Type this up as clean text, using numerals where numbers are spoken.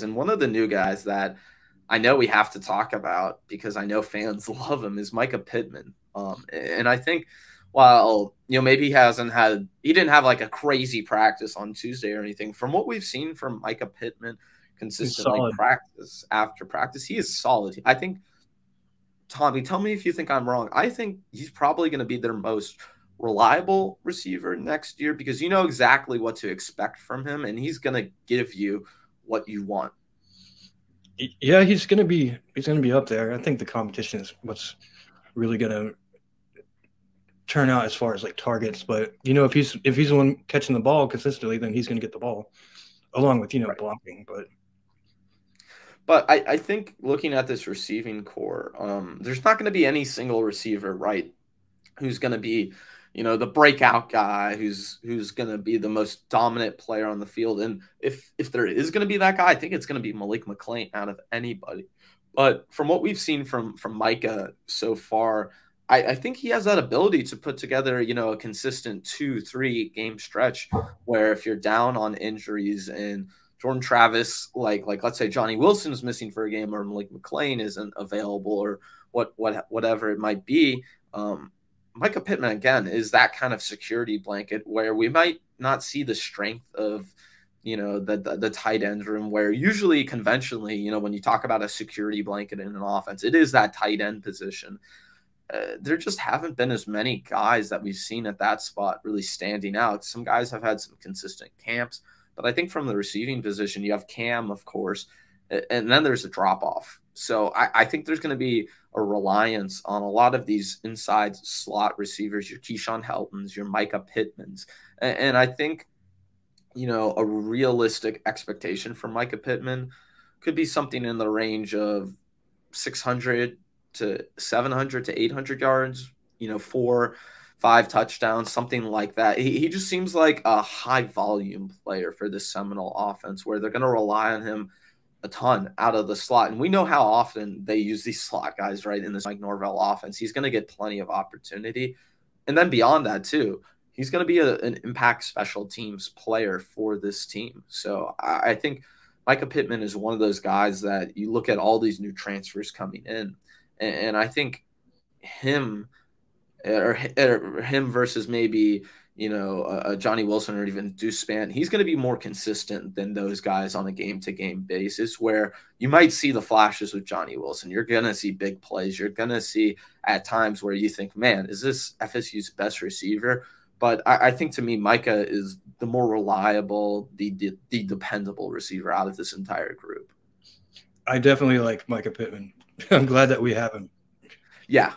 And one of the new guys that I know we have to talk about because I know fans love him is Mycah Pittman. And I think while, maybe he didn't have like a crazy practice on Tuesday or anything, from what we've seen from Mycah Pittman consistently practice after practice, he is solid. I think, Tommy, tell me if you think I'm wrong. I think he's probably going to be their most reliable receiver next year because you know exactly what to expect from him, and he's going to give you what you want. Yeah, he's gonna be up there. I think the competition is what's really gonna turn out as far as like targets. But if he's the one catching the ball consistently, then he's gonna get the ball, along with Right. blocking. But I think looking at this receiving core, there's not going to be any single receiver, right, who's going to be, the breakout guy, who's going to be the most dominant player on the field. And if there is going to be that guy, I think it's going to be Malik McClain out of anybody. But from what we've seen from Mycah so far, I think he has that ability to put together, a consistent 2-3 game stretch where if you're down on injuries and Jordan Travis, like let's say Johnny Wilson is missing for a game or Malik McClain isn't available or whatever it might be, Mycah Pittman, again, is that kind of security blanket where we might not see the strength of, the tight end room where usually conventionally, when you talk about a security blanket in an offense, it is that tight end position. There just haven't been as many guys that we've seen at that spot really standing out. Some guys have had some consistent camps, but I think from the receiving position, you have Cam, of course, and then there's a drop-off. So I think there's going to be a reliance on a lot of these inside slot receivers, your Keyshawn Heltons, your Mycah Pittmans. And I think, a realistic expectation for Mycah Pittman could be something in the range of 600 to 700 to 800 yards, 4-5 touchdowns, something like that. He just seems like a high volume player for this Seminole offense where they're going to rely on him a ton out of the slot. And we know how often they use these slot guys, right, in this Mike Norvell offense. He's going to get plenty of opportunity. And then beyond that, too, he's going to be an impact special teams player for this team. So I think Mycah Pittman is one of those guys that you look at all these new transfers coming in, and I think him versus maybe, Johnny Wilson or even Deuce Spann, he's going to be more consistent than those guys on a game-to-game basis where you might see the flashes with Johnny Wilson. You're going to see big plays. You're going to see at times where you think, man, is this FSU's best receiver? But I think to me, Mycah is the more reliable, the dependable receiver out of this entire group. I definitely like Mycah Pittman. I'm glad that we have him. Yeah.